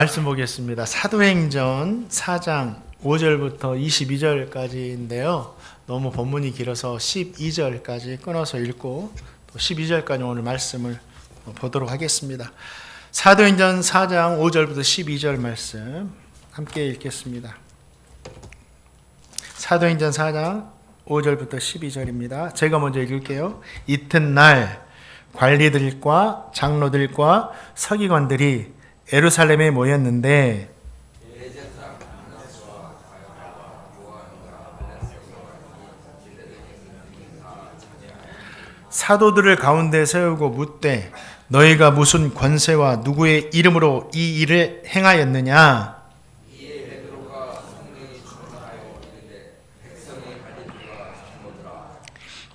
말씀 보겠습니다. 사도행전 4장 5절부터 22절까지인데요. 너무 본문이 길어서 12절까지 끊어서 읽고 또 12절까지 오늘 말씀을 보도록 하겠습니다. 사도행전 4장 5절부터 12절 말씀 함께 읽겠습니다. 사도행전 4장 5절부터 12절입니다. 제가 먼저 읽을게요. 이튿날 관리들과 장로들과 서기관들이 예루살렘에 모였는데 사도들을 가운데 세우고 묻되 너희가 무슨 권세와 누구의 이름으로 이 일을 행하였느냐?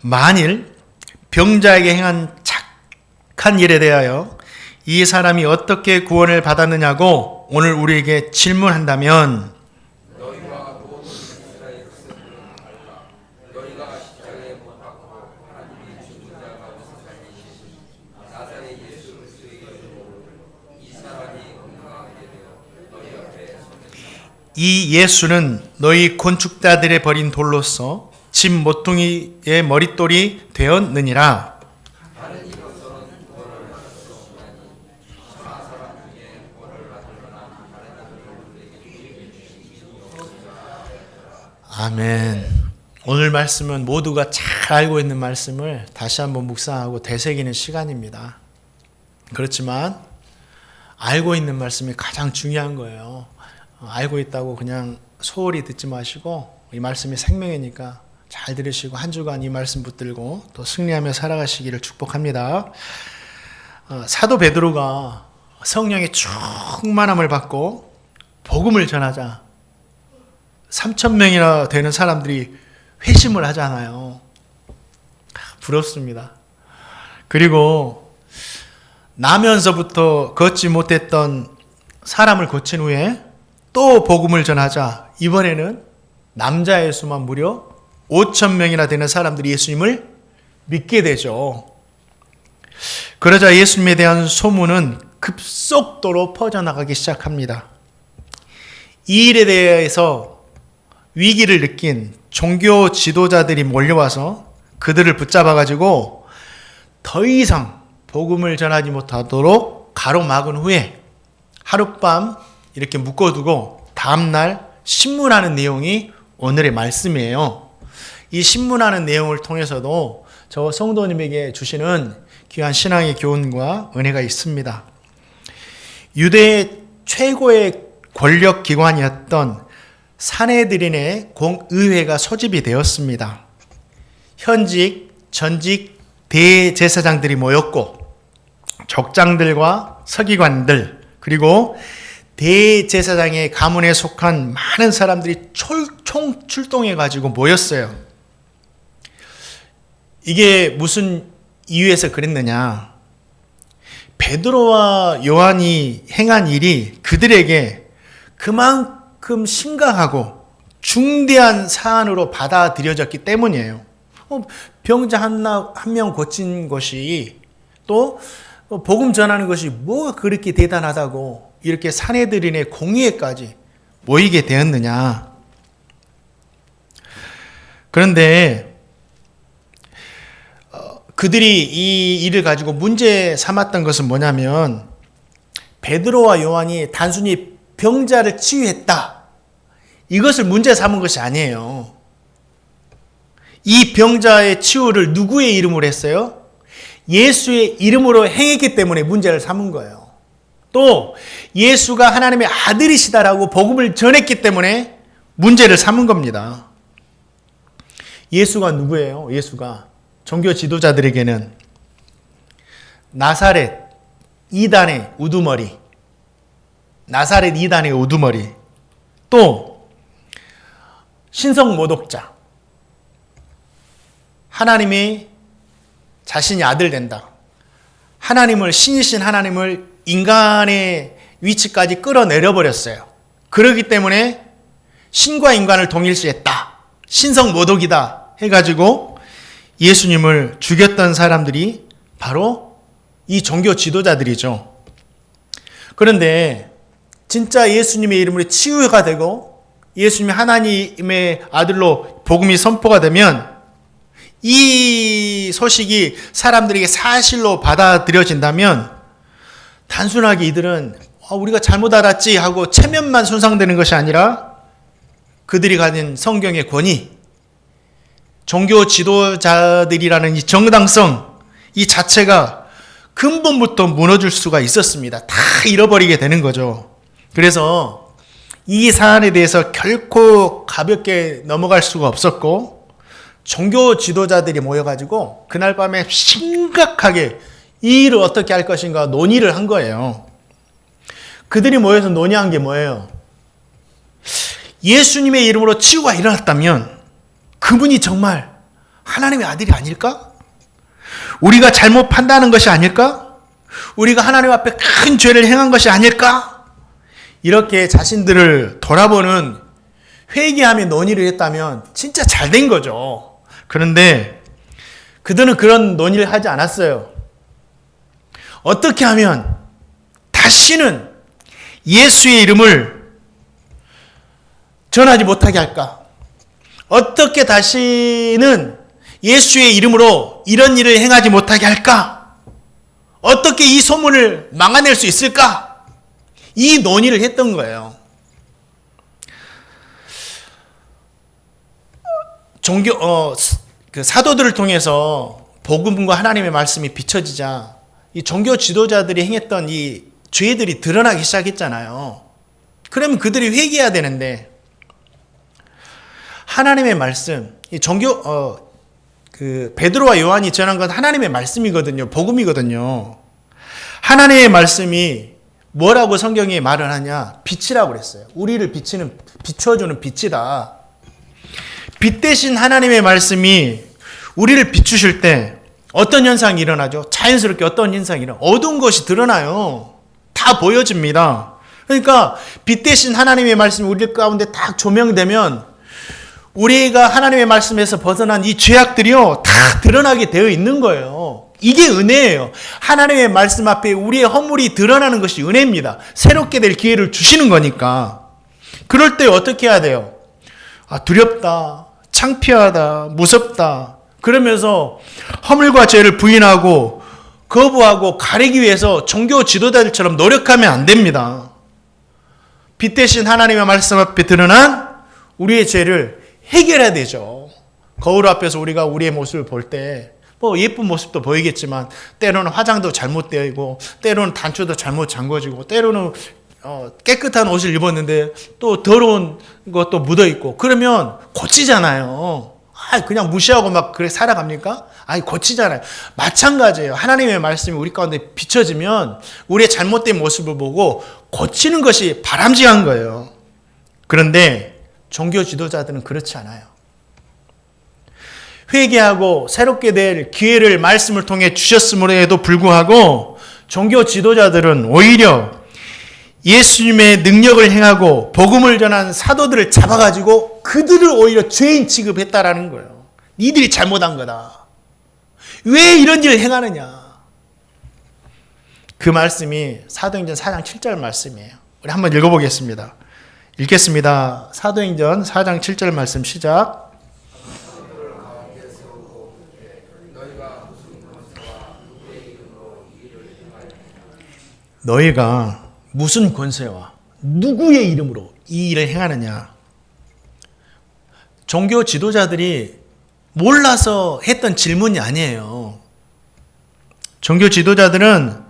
만일 병자에게 행한 착한 일에 대하여 이 사람이 어떻게 구원을 받았느냐고 오늘 우리에게 질문한다면 이 예수는 너희 건축자들의 버린 돌로서 집 모퉁이의 머릿돌이 되었느니라. 아멘. 오늘 말씀은 모두가 잘 알고 있는 말씀을 다시 한번 묵상하고 되새기는 시간입니다. 그렇지만 알고 있는 말씀이 가장 중요한 거예요. 알고 있다고 그냥 소홀히 듣지 마시고 이 말씀이 생명이니까 잘 들으시고 한 주간 이 말씀 붙들고 또 승리하며 살아가시기를 축복합니다. 사도 베드로가 성령의 충만함을 받고 복음을 전하자 3,000명이나 되는 사람들이 회심을 하잖아요. 부럽습니다. 그리고 나면서부터 걷지 못했던 사람을 고친 후에 또 복음을 전하자 이번에는 남자의 수만 무려 5,000명이나 되는 사람들이 예수님을 믿게 되죠. 그러자 예수님에 대한 소문은 급속도로 퍼져나가기 시작합니다. 이 일에 대해서 위기를 느낀 종교 지도자들이 몰려와서 그들을 붙잡아가지고 더 이상 복음을 전하지 못하도록 가로막은 후에 하룻밤 이렇게 묶어두고 다음날 신문하는 내용이 오늘의 말씀이에요. 이 신문하는 내용을 통해서도 저 성도님에게 주시는 귀한 신앙의 교훈과 은혜가 있습니다. 유대의 최고의 권력 기관이었던 산헤드린의 공의회가 소집이 되었습니다. 현직, 전직 대제사장들이 모였고 족장들과 서기관들 그리고 대제사장의 가문에 속한 많은 사람들이 총 출동해가지고 모였어요. 이게 무슨 이유에서 그랬느냐? 베드로와 요한이 행한 일이 그들에게 그만큼 심각하고 중대한 사안으로 받아들여졌기 때문이에요. 병자 한 명 고친 것이 또 복음 전하는 것이 뭐가 그렇게 대단하다고 이렇게 산헤드린의 공의회까지 모이게 되었느냐. 그런데 그들이 이 일을 가지고 문제 삼았던 것은 뭐냐면 베드로와 요한이 단순히 병자를 치유했다. 이것을 문제 삼은 것이 아니에요. 이 병자의 치유를 누구의 이름으로 했어요? 예수의 이름으로 행했기 때문에 문제를 삼은 거예요. 또 예수가 하나님의 아들이시다라고 복음을 전했기 때문에 문제를 삼은 겁니다. 예수가 누구예요? 예수가 종교 지도자들에게는 나사렛 이단의 우두머리, 나사렛 이단의 우두머리, 또 신성 모독자, 하나님이 자신이 아들 된다. 하나님을 신이신 하나님을 인간의 위치까지 끌어내려 버렸어요. 그렇기 때문에 신과 인간을 동일시했다. 신성 모독이다 해가지고 예수님을 죽였던 사람들이 바로 이 종교 지도자들이죠. 그런데 진짜 예수님의 이름으로 치유가 되고 예수님이 하나님의 아들로 복음이 선포가 되면 이 소식이 사람들에게 사실로 받아들여진다면 단순하게 이들은 우리가 잘못 알았지 하고 체면만 손상되는 것이 아니라 그들이 가진 성경의 권위, 종교 지도자들이라는 이 정당성 이 자체가 근본부터 무너질 수가 있었습니다. 다 잃어버리게 되는 거죠. 그래서 이 사안에 대해서 결코 가볍게 넘어갈 수가 없었고 종교 지도자들이 모여가지고 그날 밤에 심각하게 이 일을 어떻게 할 것인가 논의를 한 거예요. 그들이 모여서 논의한 게 뭐예요? 예수님의 이름으로 치유가 일어났다면 그분이 정말 하나님의 아들이 아닐까? 우리가 잘못 판단한 것이 아닐까? 우리가 하나님 앞에 큰 죄를 행한 것이 아닐까? 이렇게 자신들을 돌아보는 회개하며 논의를 했다면 진짜 잘 된 거죠. 그런데 그들은 그런 논의를 하지 않았어요. 어떻게 하면 다시는 예수의 이름을 전하지 못하게 할까? 어떻게 다시는 예수의 이름으로 이런 일을 행하지 못하게 할까? 어떻게 이 소문을 막아낼 수 있을까? 이 논의를 했던 거예요. 그 사도들을 통해서 복음과 하나님의 말씀이 비춰지자 이 종교 지도자들이 행했던 이 죄들이 드러나기 시작했잖아요. 그러면 그들이 회개해야 되는데 하나님의 말씀, 이 그 베드로와 요한이 전한 건 하나님의 말씀이거든요. 복음이거든요. 하나님의 말씀이 뭐라고 성경에 말을 하냐? 빛이라고 그랬어요. 우리를 비춰주는 빛이다. 빛 대신 하나님의 말씀이 우리를 비추실 때 어떤 현상이 일어나죠? 자연스럽게 어떤 현상이 일어나요? 어두운 것이 드러나요. 다 보여집니다. 그러니까 빛 대신 하나님의 말씀이 우리 가운데 딱 조명되면 우리가 하나님의 말씀에서 벗어난 이 죄악들이요 다 드러나게 되어 있는 거예요. 이게 은혜예요. 하나님의 말씀 앞에 우리의 허물이 드러나는 것이 은혜입니다. 새롭게 될 기회를 주시는 거니까. 그럴 때 어떻게 해야 돼요? 두렵다, 창피하다, 무섭다. 그러면서 허물과 죄를 부인하고 거부하고 가리기 위해서 종교 지도자들처럼 노력하면 안 됩니다. 빛 대신 하나님의 말씀 앞에 드러난 우리의 죄를 해결해야 되죠. 거울 앞에서 우리가 우리의 모습을 볼 때 예쁜 모습도 보이겠지만 때로는 화장도 잘못되고 때로는 단추도 잘못 잠궈지고 때로는 깨끗한 옷을 입었는데 또 더러운 것도 묻어있고 그러면 고치잖아요. 그냥 무시하고 막 그래 살아갑니까? 고치잖아요. 마찬가지예요. 하나님의 말씀이 우리 가운데 비춰지면 우리의 잘못된 모습을 보고 고치는 것이 바람직한 거예요. 그런데 종교 지도자들은 그렇지 않아요. 회개하고 새롭게 될 기회를 말씀을 통해 주셨음에도 불구하고 종교 지도자들은 오히려 예수님의 능력을 행하고 복음을 전한 사도들을 잡아가지고 그들을 오히려 죄인 취급했다라는 거예요. 니들이 잘못한 거다. 왜 이런 일을 행하느냐. 그 말씀이 사도행전 4장 7절 말씀이에요. 우리 한번 읽어보겠습니다. 읽겠습니다. 사도행전 4장 7절 말씀 시작. 너희가 무슨 권세와 누구의 이름으로 이 일을 행하느냐. 종교 지도자들이 몰라서 했던 질문이 아니에요. 종교 지도자들은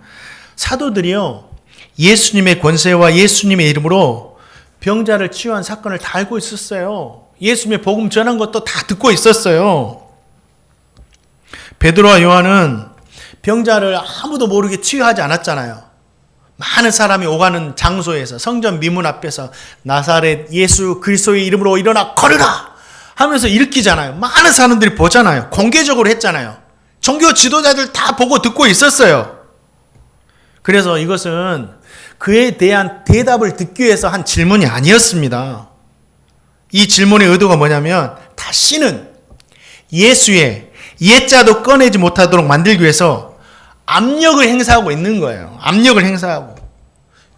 사도들이요 예수님의 권세와 예수님의 이름으로 병자를 치유한 사건을 다 알고 있었어요. 예수님의 복음 전한 것도 다 듣고 있었어요. 베드로와 요한은 병자를 아무도 모르게 치유하지 않았잖아요. 많은 사람이 오가는 장소에서 성전 미문 앞에서 나사렛 예수 그리스도의 이름으로 일어나 걸으라 하면서 일으키잖아요. 많은 사람들이 보잖아요. 공개적으로 했잖아요. 종교 지도자들 다 보고 듣고 있었어요. 그래서 이것은 그에 대한 대답을 듣기 위해서 한 질문이 아니었습니다. 이 질문의 의도가 뭐냐면 다시는 예수의 옛자도 꺼내지 못하도록 만들기 위해서 압력을 행사하고 있는 거예요. 압력을 행사하고.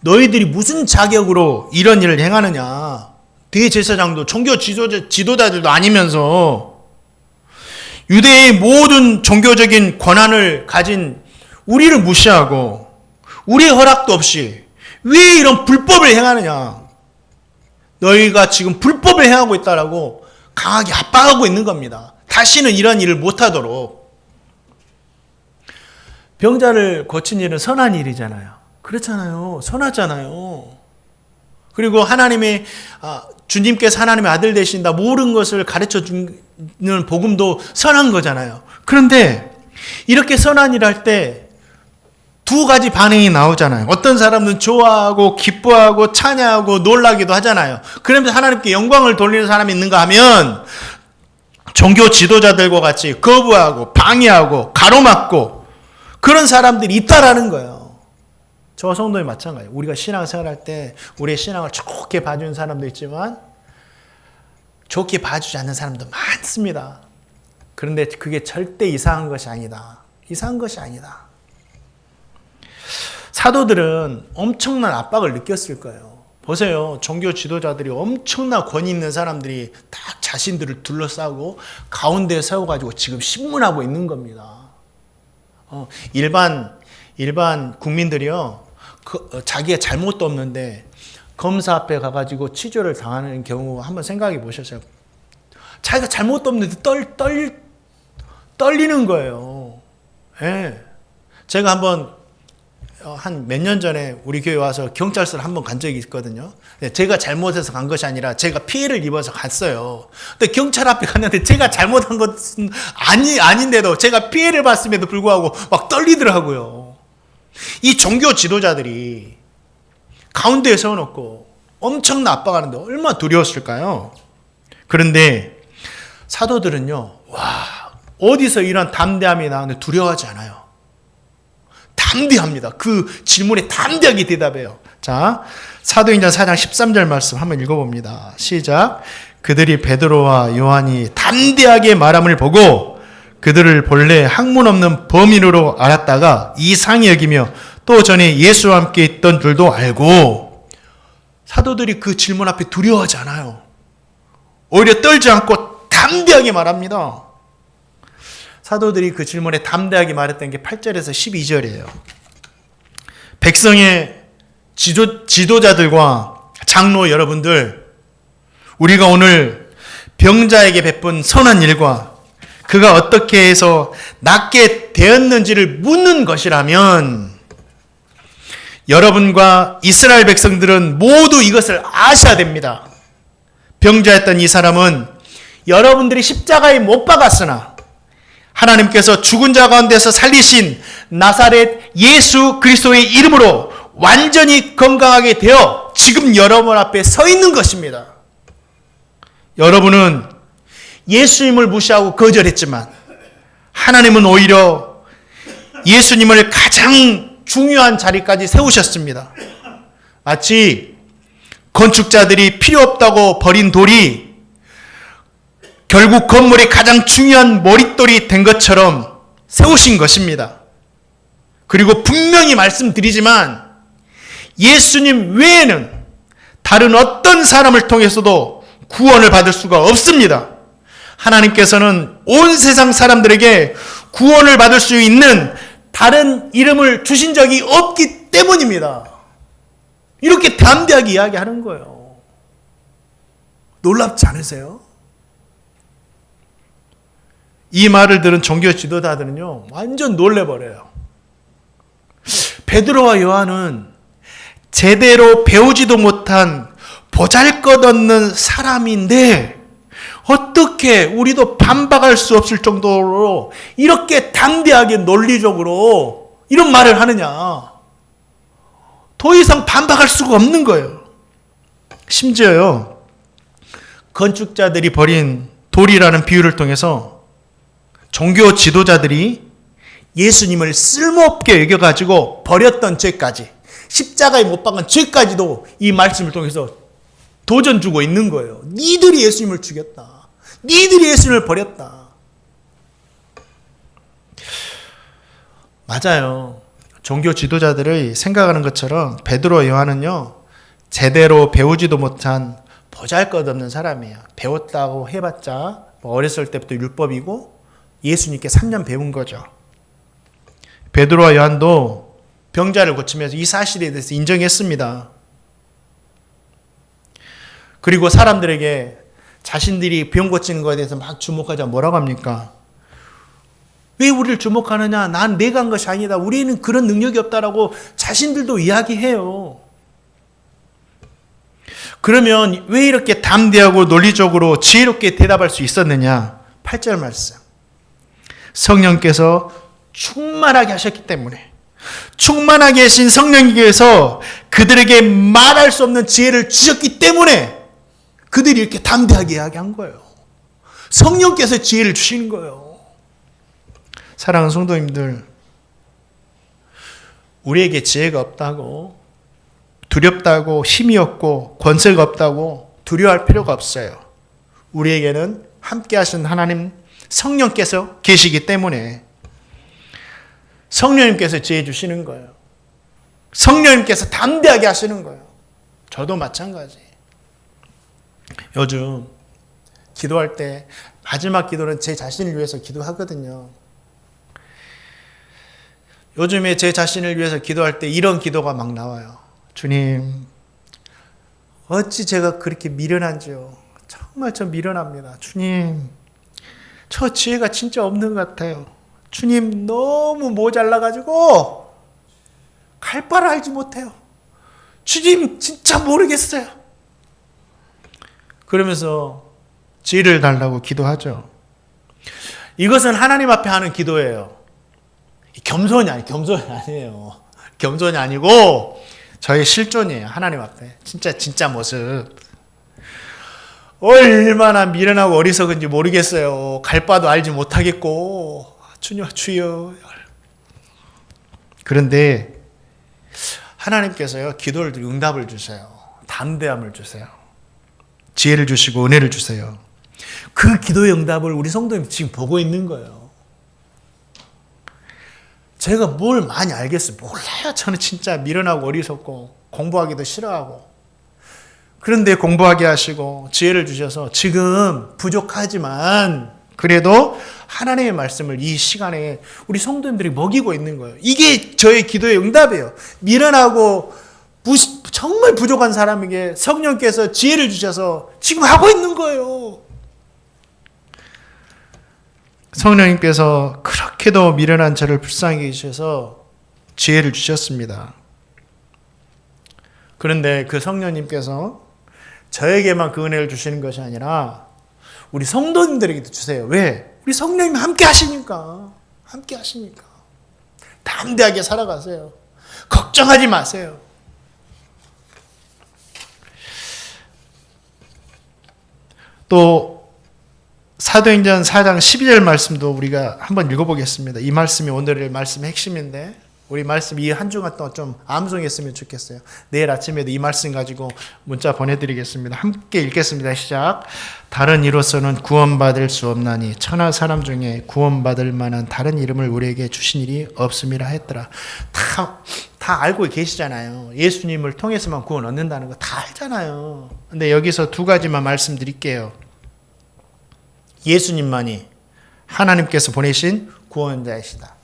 너희들이 무슨 자격으로 이런 일을 행하느냐. 대제사장도 종교 지도자들도 아니면서 유대의 모든 종교적인 권한을 가진 우리를 무시하고 우리의 허락도 없이 왜 이런 불법을 행하느냐. 너희가 지금 불법을 행하고 있다라고 강하게 압박하고 있는 겁니다. 다시는 이런 일을 못하도록. 병자를 고친 일은 선한 일이잖아요. 그렇잖아요. 선하잖아요. 그리고 하나님의 주님께서 하나님의 아들 되신다 모든 것을 가르쳐 주는 복음도 선한 거잖아요. 그런데 이렇게 선한 일을 할 때 두 가지 반응이 나오잖아요. 어떤 사람은 좋아하고 기뻐하고 찬양하고 놀라기도 하잖아요. 그러면서 하나님께 영광을 돌리는 사람이 있는가 하면 종교 지도자들과 같이 거부하고 방해하고 가로막고 그런 사람들이 있다라는 거예요. 저와 성도님 마찬가지예요. 우리가 신앙생활할 때 우리의 신앙을 좋게 봐주는 사람도 있지만 좋게 봐주지 않는 사람도 많습니다. 그런데 그게 절대 이상한 것이 아니다. 이상한 것이 아니다. 사도들은 엄청난 압박을 느꼈을 거예요. 보세요. 종교 지도자들이 엄청난 권위 있는 사람들이 딱 자신들을 둘러싸고 가운데에 세워가지고 지금 신문하고 있는 겁니다. 일반 국민들이요. 자기의 잘못도 없는데 검사 앞에 가가지고 치조를 당하는 경우 한번 생각해 보셨어요? 자기가 잘못도 없는데 떨리는 거예요. 네. 제가 한번 한 몇 년 전에 우리 교회 와서 경찰서를 한번 간 적이 있거든요. 제가 잘못해서 간 것이 아니라 제가 피해를 입어서 갔어요. 근데 경찰 앞에 갔는데 제가 잘못한 것은 아닌데도 제가 피해를 봤음에도 불구하고 막 떨리더라고요. 이 종교 지도자들이 가운데에 세워놓고 엄청난 압박하는데 얼마나 두려웠을까요? 그런데 사도들은요, 어디서 이런 담대함이 나오는데 두려워하지 않아요. 담대합니다. 그 질문에 담대하게 대답해요. 자, 사도행전 4장 13절 말씀 한번 읽어봅니다. 시작. 그들이 베드로와 요한이 담대하게 말함을 보고 그들을 본래 학문 없는 범인으로 알았다가 이상히 여기며 또 전에 예수와 함께 있던 줄도 알고. 사도들이 그 질문 앞에 두려워하지 않아요. 오히려 떨지 않고 담대하게 말합니다. 사도들이 그 질문에 담대하게 말했던 게 8절에서 12절이에요. 백성의 지도자들과 장로 여러분들, 우리가 오늘 병자에게 베푼 선한 일과 그가 어떻게 해서 낫게 되었는지를 묻는 것이라면 여러분과 이스라엘 백성들은 모두 이것을 아셔야 됩니다. 병자였던 이 사람은 여러분들이 십자가에 못 박았으나 하나님께서 죽은 자 가운데서 살리신 나사렛 예수 그리스도의 이름으로 완전히 건강하게 되어 지금 여러분 앞에 서 있는 것입니다. 여러분은 예수님을 무시하고 거절했지만 하나님은 오히려 예수님을 가장 중요한 자리까지 세우셨습니다. 마치 건축자들이 필요 없다고 버린 돌이 결국 건물의 가장 중요한 머릿돌이 된 것처럼 세우신 것입니다. 그리고 분명히 말씀드리지만 예수님 외에는 다른 어떤 사람을 통해서도 구원을 받을 수가 없습니다. 하나님께서는 온 세상 사람들에게 구원을 받을 수 있는 다른 이름을 주신 적이 없기 때문입니다. 이렇게 담대하게 이야기하는 거예요. 놀랍지 않으세요? 이 말을 들은 종교 지도자들은요, 완전 놀래버려요. 베드로와 요한은 제대로 배우지도 못한 보잘것없는 사람인데 어떻게 우리도 반박할 수 없을 정도로 이렇게 담대하게 논리적으로 이런 말을 하느냐. 더 이상 반박할 수가 없는 거예요. 심지어요, 건축자들이 버린 돌이라는 비유를 통해서 종교 지도자들이 예수님을 쓸모없게 여겨가지고 버렸던 죄까지, 십자가에 못 박은 죄까지도 이 말씀을 통해서 도전 주고 있는 거예요. 니들이 예수님을 죽였다. 니들이 예수님을 버렸다. 맞아요. 종교 지도자들의 생각하는 것처럼 베드로 요한은요, 제대로 배우지도 못한 보잘것없는 사람이에요. 배웠다고 해봤자 어렸을 때부터 율법이고 예수님께 3년 배운 거죠. 베드로와 요한도 병자를 고치면서 이 사실에 대해서 인정했습니다. 그리고 사람들에게 자신들이 병 고치는 것에 대해서 막 주목하자 뭐라고 합니까? 왜 우리를 주목하느냐? 난 내가 한 것이 아니다. 우리는 그런 능력이 없다라고 자신들도 이야기해요. 그러면 왜 이렇게 담대하고 논리적으로 지혜롭게 대답할 수 있었느냐? 8절 말씀. 성령께서 충만하게 하셨기 때문에, 충만하게 하신 성령님께서 그들에게 말할 수 없는 지혜를 주셨기 때문에 그들이 이렇게 담대하게 이야기한 거예요. 성령께서 지혜를 주시는 거예요. 사랑하는 성도님들, 우리에게 지혜가 없다고, 두렵다고, 힘이 없고 권세가 없다고 두려워할 필요가 없어요. 우리에게는 함께 하신 하나님 성령께서 계시기 때문에 성령님께서 지혜 주시는 거예요. 성령님께서 담대하게 하시는 거예요. 저도 마찬가지. 요즘 기도할 때 마지막 기도는 제 자신을 위해서 기도하거든요. 요즘에 제 자신을 위해서 기도할 때 이런 기도가 막 나와요. 주님, 어찌 제가 그렇게 미련한지요. 정말 저 미련합니다. 주님, 저 지혜가 진짜 없는 것 같아요. 주님, 너무 모자라가지고 갈 바를 알지 못해요. 주님, 진짜 모르겠어요. 그러면서 지혜를 달라고 기도하죠. 이것은 하나님 앞에 하는 기도예요. 겸손이 아니에요. 겸손이 아니고 저의 실존이에요. 하나님 앞에. 진짜 모습. 얼마나 미련하고 어리석은지 모르겠어요. 갈 바도 알지 못하겠고. 주여. 그런데 하나님께서요, 기도를 드리고 응답을 주세요. 담대함을 주세요. 지혜를 주시고 은혜를 주세요. 그 기도의 응답을 우리 성도님 지금 보고 있는 거예요. 제가 뭘 많이 알겠어요? 몰라요. 저는 진짜 미련하고 어리석고 공부하기도 싫어하고. 그런데 공부하게 하시고 지혜를 주셔서 지금 부족하지만 그래도 하나님의 말씀을 이 시간에 우리 성도님들이 먹이고 있는 거예요. 이게 저의 기도의 응답이에요. 미련하고 정말 부족한 사람에게 성령께서 지혜를 주셔서 지금 하고 있는 거예요. 성령님께서 그렇게도 미련한 저를 불쌍히 여기셔서 지혜를 주셨습니다. 그런데 그 성령님께서 저에게만 그 은혜를 주시는 것이 아니라 우리 성도님들에게도 주세요. 왜? 우리 성령님이 함께 하시니까. 담대하게 살아가세요. 걱정하지 마세요. 또 사도행전 4장 12절 말씀도 우리가 한번 읽어보겠습니다. 이 말씀이 오늘의 말씀의 핵심인데 우리 말씀 이 한 주간 동안 좀 암송했으면 좋겠어요. 내일 아침에도 이 말씀 가지고 문자 보내드리겠습니다. 함께 읽겠습니다. 시작. 다른 이로서는 구원받을 수 없나니 천하 사람 중에 구원받을 만한 다른 이름을 우리에게 주신 일이 없음이라 했더라. 다 알고 계시잖아요. 예수님을 통해서만 구원 얻는다는 거 다 알잖아요. 근데 여기서 두 가지만 말씀드릴게요. 예수님만이 하나님께서 보내신 구원자이시다.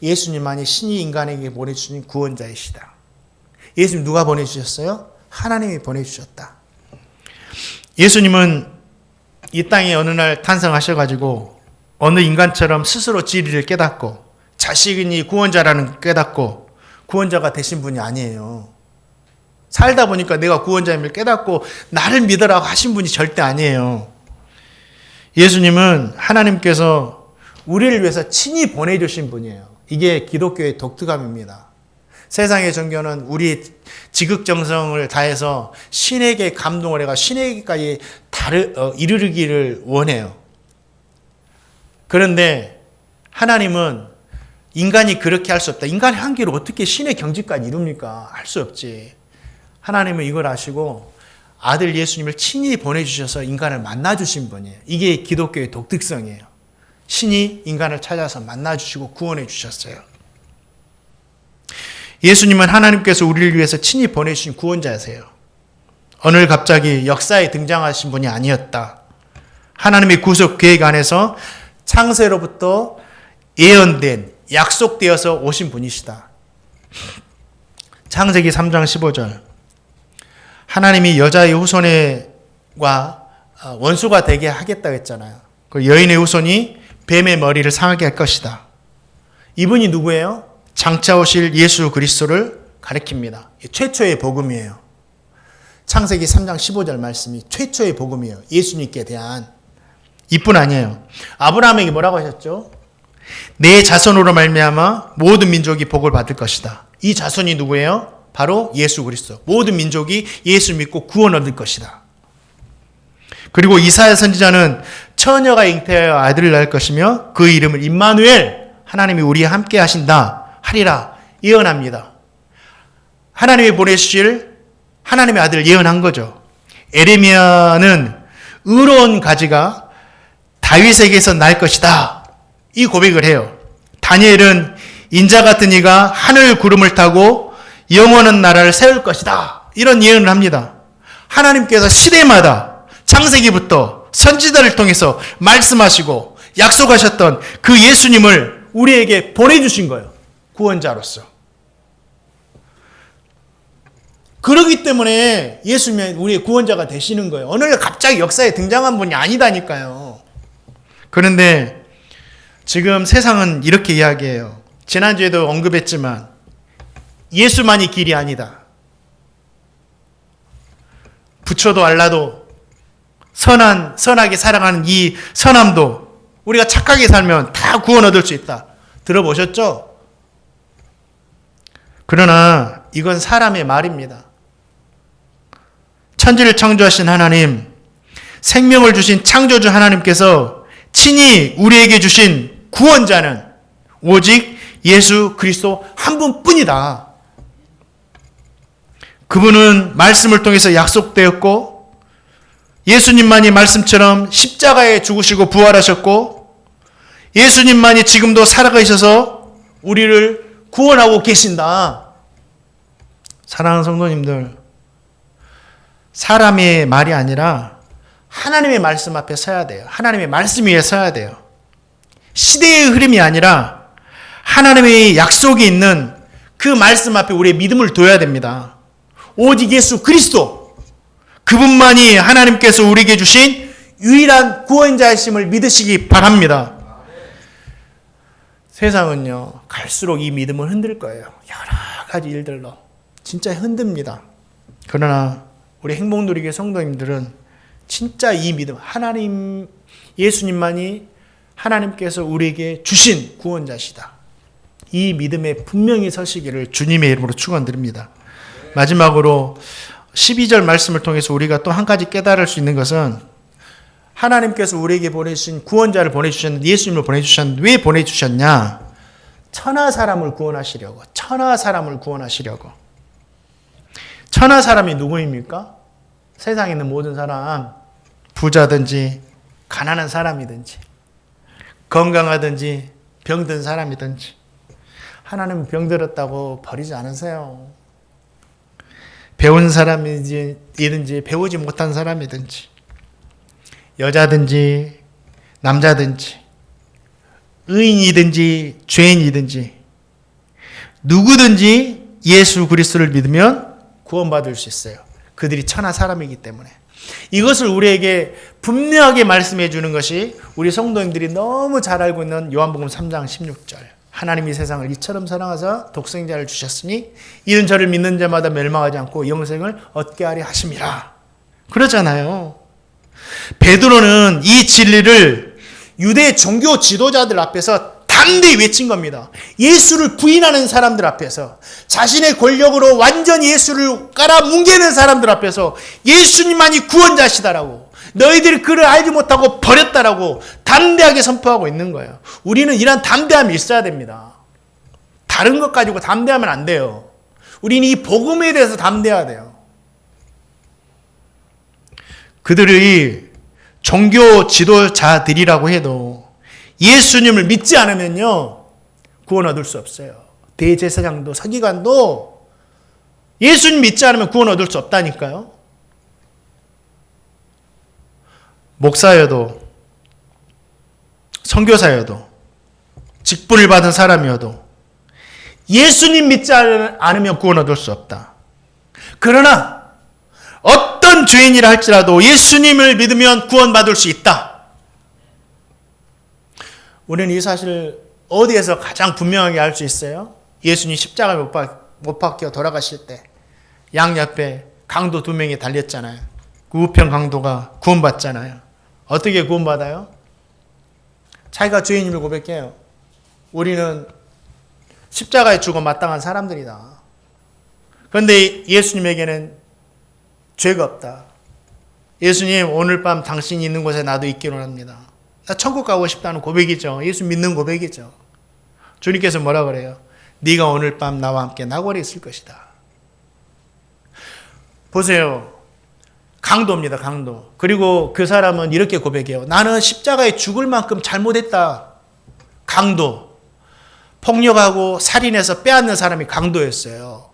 예수님만이 신이 인간에게 보내주신 구원자이시다. 예수님 누가 보내주셨어요? 하나님이 보내주셨다. 예수님은 이 땅에 어느 날 탄생하셔가지고 어느 인간처럼 스스로 진리를 깨닫고 자신이 구원자라는 깨닫고 구원자가 되신 분이 아니에요. 살다 보니까 내가 구원자임을 깨닫고 나를 믿으라고 하신 분이 절대 아니에요. 예수님은 하나님께서 우리를 위해서 친히 보내주신 분이에요. 이게 기독교의 독특함입니다. 세상의 종교는 우리 지극정성을 다해서 신에게 감동을 해가 신에게까지 이르기를 원해요. 그런데 하나님은 인간이 그렇게 할 수 없다. 인간의 한계로 어떻게 신의 경지까지 이룹니까? 할 수 없지. 하나님은 이걸 아시고 아들 예수님을 친히 보내주셔서 인간을 만나주신 분이에요. 이게 기독교의 독특성이에요. 신이 인간을 찾아서 만나주시고 구원해 주셨어요. 예수님은 하나님께서 우리를 위해서 친히 보내주신 구원자세요. 오늘 갑자기 역사에 등장하신 분이 아니었다. 하나님의 구속 계획 안에서 창세로부터 예언된, 약속되어서 오신 분이시다. 창세기 3장 15절. 하나님이 여자의 후손과 원수가 되게 하겠다고 했잖아요. 그 여인의 후손이 뱀의 머리를 상하게 할 것이다. 이분이 누구예요? 장차 오실 예수 그리스도를 가리킵니다. 최초의 복음이에요. 창세기 3장 15절 말씀이 최초의 복음이에요. 예수님께 대한. 이뿐 아니에요. 아브라함에게 뭐라고 하셨죠? 내 자손으로 말미암아 모든 민족이 복을 받을 것이다. 이 자손이 누구예요? 바로 예수 그리스도. 모든 민족이 예수 믿고 구원 얻을 것이다. 그리고 이사야 선지자는 처녀가 잉태하여 아들을 낳을 것이며 그 이름을 임마누엘, 하나님이 우리와 함께 하신다 하리라 예언합니다. 하나님이 보내주실 하나님의 아들을 예언한 거죠. 에레미야는 의로운 가지가 다윗에게서 날 것이다, 이 고백을 해요. 다니엘은 인자 같은 이가 하늘 구름을 타고 영원한 나라를 세울 것이다, 이런 예언을 합니다. 하나님께서 시대마다 창세기부터 선지자를 통해서 말씀하시고 약속하셨던 그 예수님을 우리에게 보내주신 거예요. 구원자로서. 그렇기 때문에 예수님이 우리의 구원자가 되시는 거예요. 어느 날 갑자기 역사에 등장한 분이 아니다니까요. 그런데 지금 세상은 이렇게 이야기해요. 지난주에도 언급했지만 예수만이 길이 아니다. 부처도 알라도 선하게 살아가는 이 선함도 우리가 착하게 살면 다 구원 얻을 수 있다. 들어보셨죠? 그러나 이건 사람의 말입니다. 천지를 창조하신 하나님, 생명을 주신 창조주 하나님께서 친히 우리에게 주신 구원자는 오직 예수 그리스도 한 분뿐이다. 그분은 말씀을 통해서 약속되었고 예수님만이 말씀처럼 십자가에 죽으시고 부활하셨고 예수님만이 지금도 살아계셔서 우리를 구원하고 계신다. 사랑하는 성도님들, 사람의 말이 아니라 하나님의 말씀 앞에 서야 돼요. 하나님의 말씀 위에 서야 돼요. 시대의 흐름이 아니라 하나님의 약속이 있는 그 말씀 앞에 우리의 믿음을 둬야 됩니다. 오직 예수 그리스도, 그분만이 하나님께서 우리에게 주신 유일한 구원자이심을 믿으시기 바랍니다. 세상은요, 갈수록 이 믿음을 흔들 거예요. 여러 가지 일들로 진짜 흔듭니다. 그러나 우리 행복누리교회 성도님들은 진짜 이 믿음, 하나님, 예수님만이 하나님께서 우리에게 주신 구원자시다, 이 믿음에 분명히 서시기를 주님의 이름으로 축원드립니다. 마지막으로 12절 말씀을 통해서 우리가 또 한 가지 깨달을 수 있는 것은, 하나님께서 우리에게 보내주신 구원자를 보내주셨는데, 예수님을 보내주셨는데 왜 보내주셨냐? 천하 사람을 구원하시려고. 천하 사람을 구원하시려고. 천하 사람이 누구입니까? 세상에 있는 모든 사람, 부자든지 가난한 사람이든지 건강하든지 병든 사람이든지. 하나님은 병들었다고 버리지 않으세요. 배운 사람이든지 배우지 못한 사람이든지 여자든지 남자든지 의인이든지 죄인이든지 누구든지 예수 그리스도를 믿으면 구원받을 수 있어요. 그들이 천하 사람이기 때문에. 이것을 우리에게 분명하게 말씀해 주는 것이 우리 성도님들이 너무 잘 알고 있는 요한복음 3장 16절. 하나님이 세상을 이처럼 사랑하사 독생자를 주셨으니 이는 저를 믿는 자마다 멸망하지 않고 영생을 얻게 하려 하심이라. 그러잖아요. 베드로는 이 진리를 유대 종교 지도자들 앞에서 담대히 외친 겁니다. 예수를 부인하는 사람들 앞에서, 자신의 권력으로 완전히 예수를 깔아뭉개는 사람들 앞에서 예수님만이 구원자시다라고, 너희들이 그를 알지 못하고 버렸다라고 담대하게 선포하고 있는 거예요. 우리는 이런 담대함이 있어야 됩니다. 다른 것 가지고 담대하면 안 돼요. 우리는 이 복음에 대해서 담대해야 돼요. 그들의 종교 지도자들이라고 해도 예수님을 믿지 않으면요, 구원 얻을 수 없어요. 대제사장도 서기관도 예수님 믿지 않으면 구원 얻을 수 없다니까요. 목사여도 선교사여도 직분을 받은 사람이어도 예수님 믿지 않으면 구원 얻을 수 없다. 그러나 어떤 죄인이라 할지라도 예수님을 믿으면 구원받을 수 있다. 우리는 이 사실을 어디에서 가장 분명하게 알 수 있어요? 예수님 십자가에 못 박혀 돌아가실 때 양옆에 강도 2명이 달렸잖아요. 그 우편 강도가 구원받잖아요. 어떻게 구원받아요? 자기가 죄인임을 고백해요. 우리는 십자가에 죽어 마땅한 사람들이다. 그런데 예수님에게는 죄가 없다. 예수님, 오늘 밤 당신이 있는 곳에 나도 있기로 합니다. 나 천국 가고 싶다는 고백이죠. 예수 믿는 고백이죠. 주님께서 뭐라 그래요? 네가 오늘 밤 나와 함께 나골에 있을 것이다. 보세요. 강도입니다. 강도. 그리고 그 사람은 이렇게 고백해요. 나는 십자가에 죽을 만큼 잘못했다. 강도. 폭력하고 살인해서 빼앗는 사람이 강도였어요.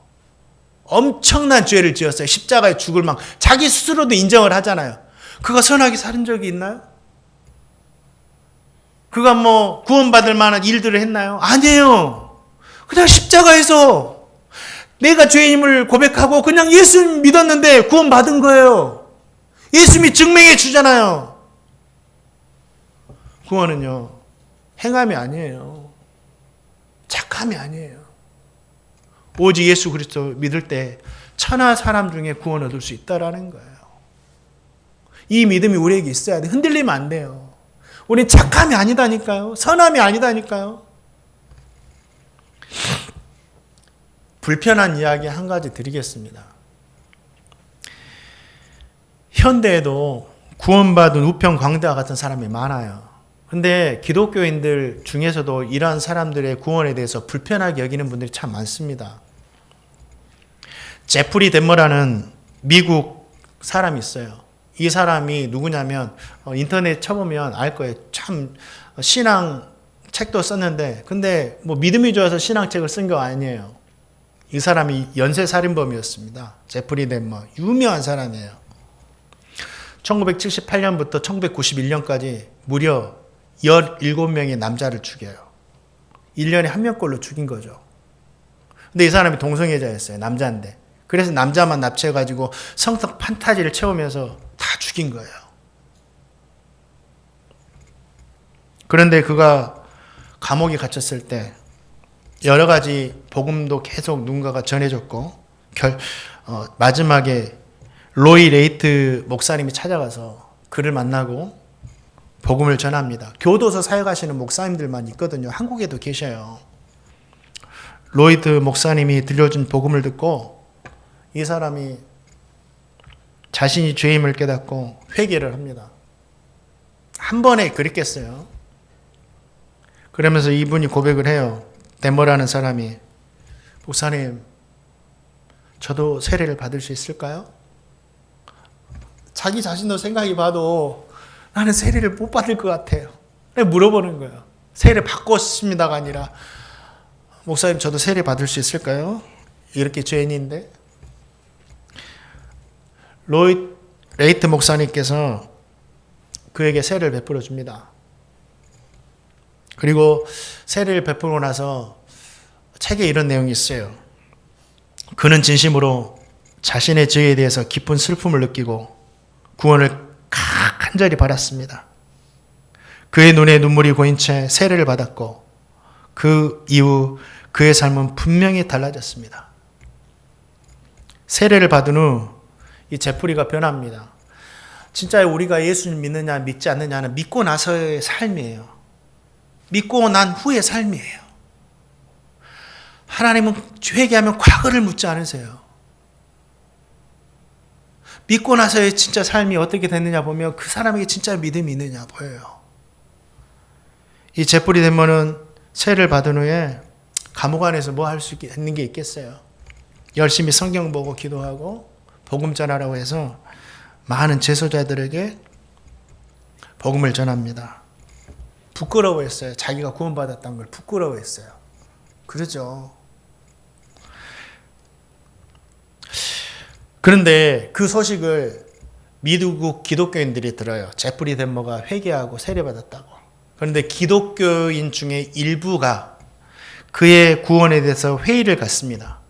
엄청난 죄를 지었어요. 십자가에 죽을 만큼. 자기 스스로도 인정을 하잖아요. 그가 선하게 살인 적이 있나요? 그가 뭐 구원받을 만한 일들을 했나요? 아니에요. 그냥 십자가에서 내가 죄인임을 고백하고 그냥 예수님 믿었는데 구원받은 거예요. 예수님이 증명해 주잖아요. 구원은요, 행함이 아니에요. 착함이 아니에요. 오직 예수 그리스도 믿을 때 천하 사람 중에 구원 얻을 수 있다라는 거예요. 이 믿음이 우리에게 있어야 돼. 흔들리면 안 돼요. 우린 착함이 아니다니까요. 선함이 아니다니까요. 불편한 이야기 한 가지 드리겠습니다. 현대에도 구원받은 우편 광대와 같은 사람이 많아요. 근데 기독교인들 중에서도 이러한 사람들의 구원에 대해서 불편하게 여기는 분들이 참 많습니다. 제프리 덴머라는 미국 사람이 있어요. 이 사람이 누구냐면 인터넷 쳐보면 알 거예요. 참 신앙 책도 썼는데 근데 뭐 믿음이 좋아서 신앙책을 쓴 거 아니에요. 이 사람이 연쇄살인범이었습니다. 제프리 덴머. 유명한 사람이에요. 1978년부터 1991년까지 무려 17명의 남자를 죽여요. 1년에 1명꼴로 죽인 거죠. 근데 이 사람이 동성애자였어요. 남자인데. 그래서 남자만 납치해가지고 성적 판타지를 채우면서 다 죽인 거예요. 그런데 그가 감옥에 갇혔을 때 여러 가지 복음도 계속 누군가가 전해줬고 마지막에 로이 레이트 목사님이 찾아가서 그를 만나고 복음을 전합니다. 교도소 사역하시는 목사님들만 있거든요. 한국에도 계셔요. 로이드 목사님이 들려준 복음을 듣고 이 사람이 자신이 죄임을 깨닫고 회개를 합니다. 한 번에 그랬겠어요. 그러면서 이분이 고백을 해요. 데머라는 사람이, 목사님, 저도 세례를 받을 수 있을까요? 자기 자신도 생각해 봐도 나는 세례를 못 받을 것 같아요. 물어보는 거예요. 세례 받고 싶습니다가 아니라, 목사님, 저도 세례 받을 수 있을까요? 이렇게 죄인인데. 레이트 목사님께서 그에게 세례를 베풀어 줍니다. 그리고 세례를 베풀고 나서 책에 이런 내용이 있어요. 그는 진심으로 자신의 죄에 대해서 깊은 슬픔을 느끼고 구원을 간절히 바랐습니다. 그의 눈에 눈물이 고인 채 세례를 받았고 그 이후 그의 삶은 분명히 달라졌습니다. 세례를 받은 후 이 제프리가 변합니다. 진짜 우리가 예수님 믿느냐 믿지 않느냐는 믿고 나서의 삶이에요. 믿고 난 후의 삶이에요. 하나님은 회개하면 과거를 묻지 않으세요. 믿고 나서의 진짜 삶이 어떻게 됐느냐 보면 그 사람에게 진짜 믿음이 있느냐 보여요. 이 제프리 덴머는 세례를 받은 후에 감옥 안에서 뭐 할 수 있는 게 있겠어요. 열심히 성경 보고 기도하고 복음 전하라고 해서 많은 재소자들에게 복음을 전합니다. 부끄러워했어요. 자기가 구원받았다는 걸 부끄러워했어요. 그러죠. 그런데 그 소식을 미국 기독교인들이 들어요. 제프리 덴머가 회개하고 세례받았다고. 그런데 기독교인 중에 일부가 그의 구원에 대해서 회의를 갖습니다.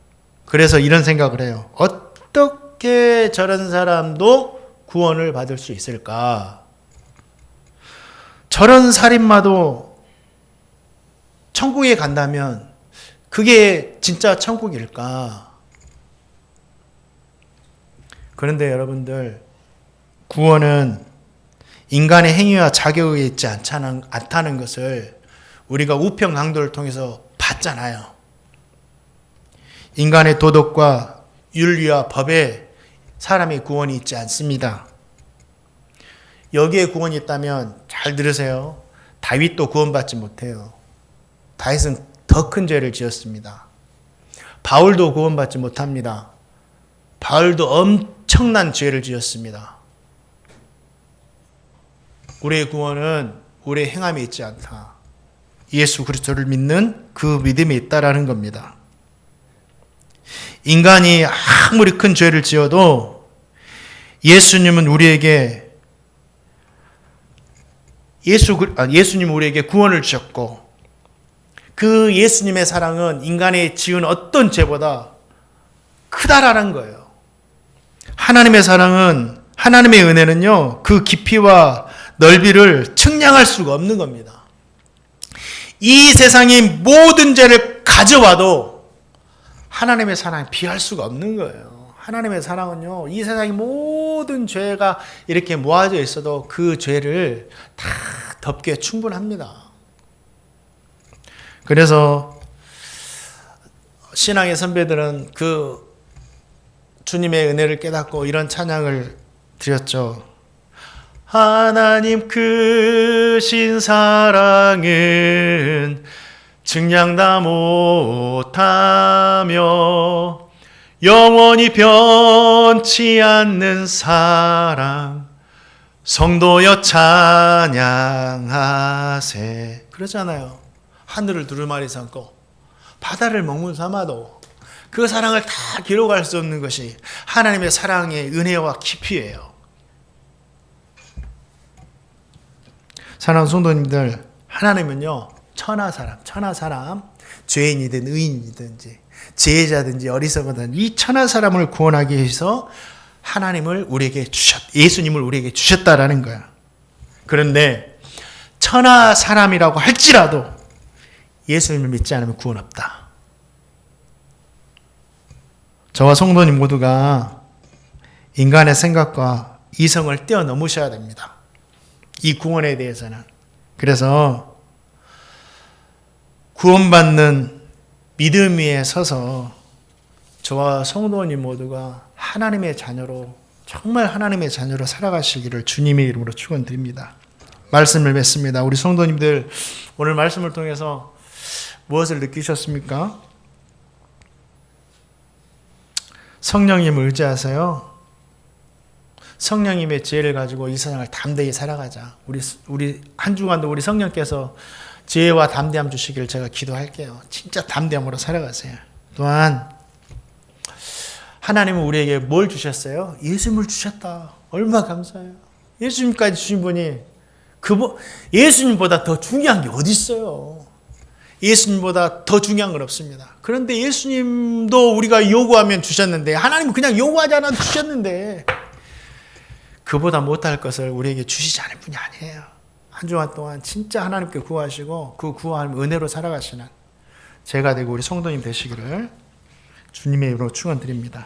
그래서 이런 생각을 해요. 어떻게 저런 사람도 구원을 받을 수 있을까? 저런 살인마도 천국에 간다면 그게 진짜 천국일까? 그런데 여러분들, 구원은 인간의 행위와 자격에 있지 않다는 것을 우리가 우편 강도를 통해서 봤잖아요. 인간의 도덕과 윤리와 법에 사람의 구원이 있지 않습니다. 여기에 구원이 있다면 잘 들으세요. 다윗도 구원받지 못해요. 다윗은 더 큰 죄를 지었습니다. 바울도 구원받지 못합니다. 바울도 엄청난 죄를 지었습니다. 우리의 구원은 우리의 행함에 있지 않다. 예수 그리스도를 믿는 그 믿음에 있다라는 겁니다. 인간이 아무리 큰 죄를 지어도 예수님은 우리에게 예수님 우리에게 구원을 주셨고, 그 예수님의 사랑은 인간이 지은 어떤 죄보다 크다라는 거예요. 하나님의 사랑은, 하나님의 은혜는요, 그 깊이와 넓이를 측량할 수가 없는 겁니다. 이 세상의 모든 죄를 가져와도 하나님의 사랑에 비할 수가 없는 거예요. 하나님의 사랑은요, 이 세상의 모든 죄가 이렇게 모아져 있어도 그 죄를 다 덮기에 충분합니다. 그래서 신앙의 선배들은 그 주님의 은혜를 깨닫고 이런 찬양을 드렸죠. 하나님 크신 사랑은 증량 다 못하며 영원히 변치 않는 사랑 성도여 찬양하세. 그러잖아요. 하늘을 두루마리 삼고 바다를 먹물 삼아도 그 사랑을 다 기록할 수 없는 것이 하나님의 사랑의 은혜와 깊이예요. 사랑하는 성도님들, 하나님은요, 천하 사람, 죄인이든 의인이든지 지혜자든지 어리석은 이 천하 사람을 구원하기 위해서 하나님을 우리에게 예수님을 우리에게 주셨다라는 거야. 그런데 천하 사람이라고 할지라도 예수님을 믿지 않으면 구원 없다. 저와 성도님 모두가 인간의 생각과 이성을 뛰어넘으셔야 됩니다. 이 구원에 대해서는. 그래서 구원받는 믿음 위에 서서 저와 성도님 모두가 하나님의 자녀로, 정말 하나님의 자녀로 살아가시기를 주님의 이름으로 축원드립니다. 말씀을 맺습니다. 우리 성도님들, 오늘 말씀을 통해서 무엇을 느끼셨습니까? 성령님을 의지하세요. 성령님의 지혜를 가지고 이 세상을 담대히 살아가자. 우리 한 주간도 우리 성령께서 지혜와 담대함 주시기를 제가 기도할게요. 진짜 담대함으로 살아가세요. 또한 하나님은 우리에게 뭘 주셨어요? 예수님을 주셨다. 얼마나 감사해요. 예수님까지 주신 분이 예수님보다 더 중요한 게 어디 있어요? 예수님보다 더 중요한 건 없습니다. 그런데 예수님도 우리가 요구하면 주셨는데, 하나님은 그냥 요구하지 않아도 주셨는데 그보다 못할 것을 우리에게 주시지 않을 분이 아니에요. 한 주간 동안 진짜 하나님께 구하시고 그 구하는 은혜로 살아가시는 제가 되고 우리 성도님 되시기를 주님의 이름으로 축원드립니다.